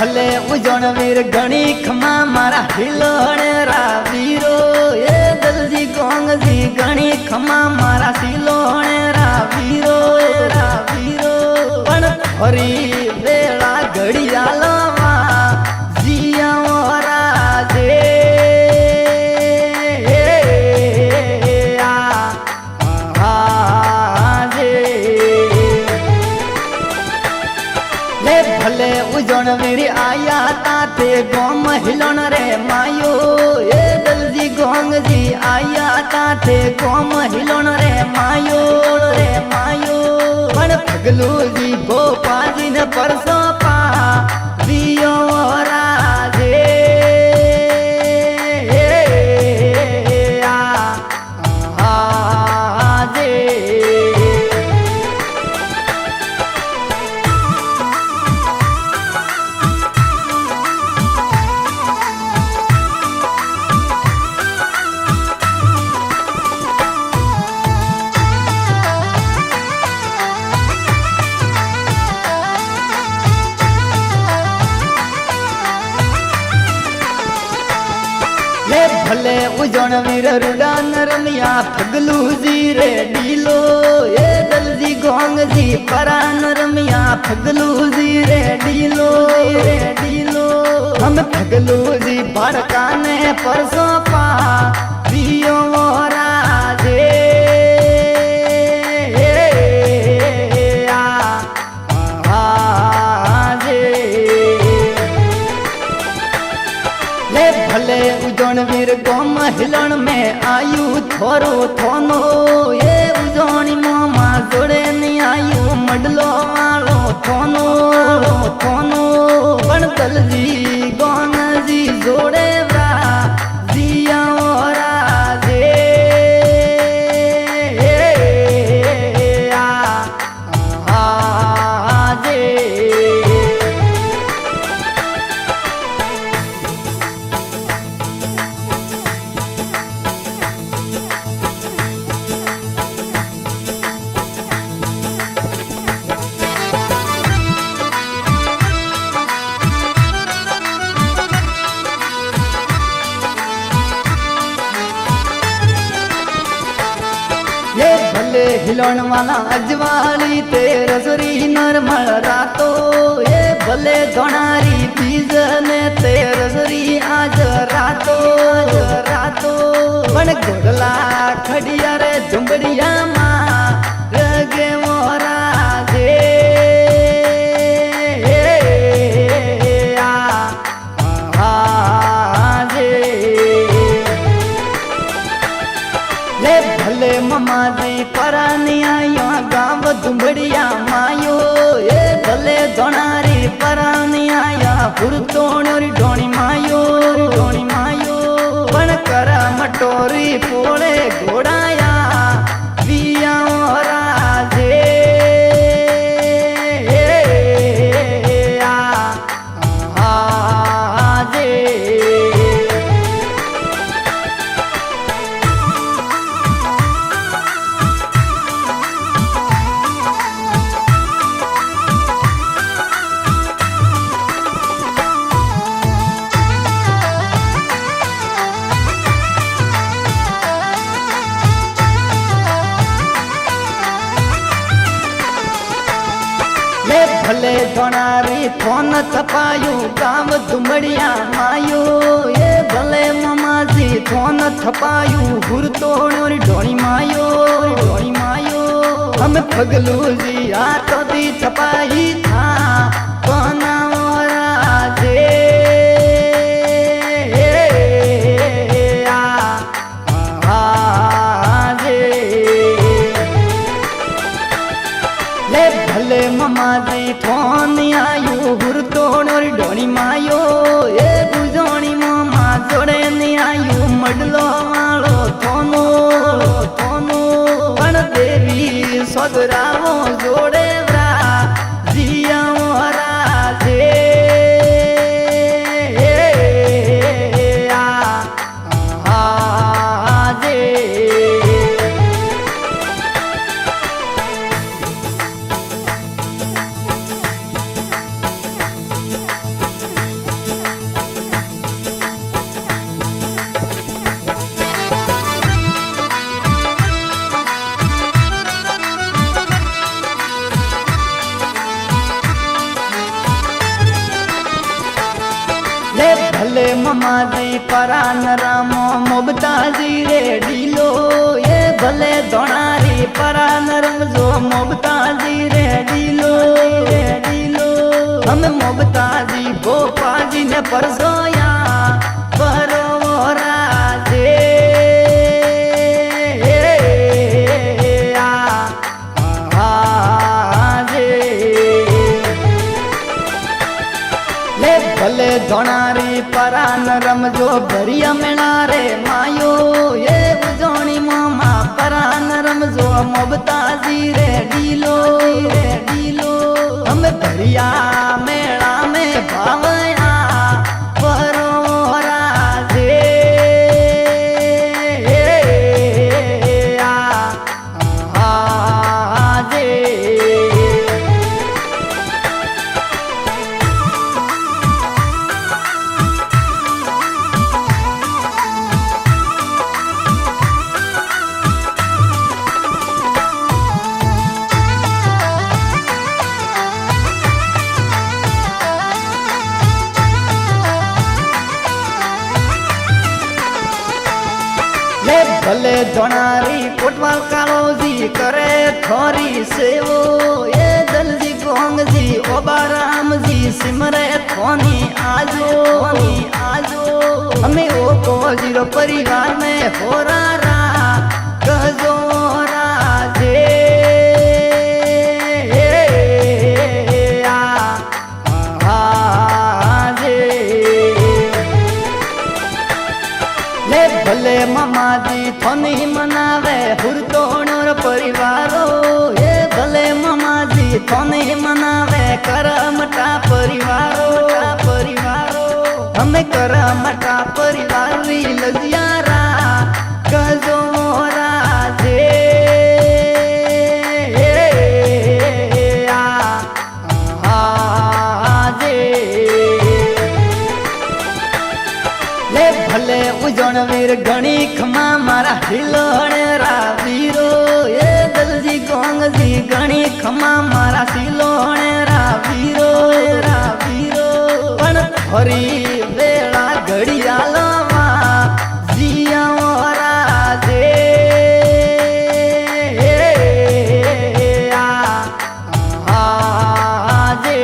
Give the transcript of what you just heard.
ભલે ઉજણ વીર ગણી ખમા મારા હિલોણ રાવીરો એ દલજી ગોંગજી ગણી ખમા મારા સિલોણ રાવીરો પણ ફરી વેળા ઘડિયાળમાં જીયા રાજે ભલે ઉજણ વીર આયા તાતે ગોમ હિલોણ રે માયો એ દલજી ગોંગજી આયા તાતે ગોમ હિલોણ રે માયો પણ પગલુજી ભોપાજી ને પરસો પા દિયો રાજે ભલે ઉજણ વીર રૂડાન રમ્યા ફગલુજી રે ડીલો એ દલજી ગોંગજી પરાન રમ્યા ફગલુજી રે ડીલો હમ ફગલુજી ભડકાને પરસો પા દિયો રાજે भले उजण वीर गोम हिलण में आयु थोरो थोनो ये उजोनी मोमा जोड़े नहीं आयु मडलो वालो थोनो पण दलजी गोंगजी जोड़े व्रा जिया राजे भले हिलोण वाला अजवाली ते रसरी नरमल रातो ये भले धोणारी बीज ने ते रसरी आज रातो पण घोडला खडिया रे झुंबड़िया मा रगे मोरा जे भले ममाजी परानी आयो गाँव दुमड़िया मायो ये भले धोणारी परानी आया हुरतोणी ढोणी मायो पण करा मटोरी पोले घोड़ाया दिया राजे भले धोणारी फोन थपायू गाँव दुमड़िया मायो ये भले ममाजी फोन थपायू हुरतोणी ढोणी मायो हम फगलूजी आ तो दी थपाई था कोना राजे भले ममाजी फोन आयु हुरतोणी ढोणी मायो ये गुजोणी मोमा जोड़े नहीं आयु મડલો વાળો થોનો થોનો પણ દેવી સદરાવો જોડે વ્રા જીયા રાજે ભલે મમાજી પરાન રામો મોબતાજી રે ડીલો એ ભલે ધોણારી પરાન રમજો મોબતાજી રે ડીલો અમે મોબતાજી ગોપાજી ને પરસોયા પરોરાજે ભલે ધોણારી પરાન રમજો ભરિયા મેણા રે માયો એ ઉજોણી મામા પરાન રમજો મોબતાજી રે ડીલો અમે ભરિયા મેળા મે ભાવયા પરોરાજે ભલે ધોણારી કોટવાલ કાળોજી કરે થોરી સેવો એ દલજી ગોંગજી ઓબારામજી સિમરે થોની આજો અમે ઓકો જીરો પરિવાર ને હોરારા ગજો રાજે ભલે મમાજી થોની મનાવે હુરતોણર પરિવારો એ ભલે મમાજી થોની મનાવે કરમટા પરિવારો અમે કરમટા પરિવારી લજિયારા ગજો રાજે ભલે ઉજણવીર ગણી ખમા મારા સિલોણેરા વીરો એ દલજી ગોંગજી ગણી ખમા મારા સિલોણેરા વીરો પણ ફરી વેળા ઘડિયાળમાં જીયા રાજે રાજે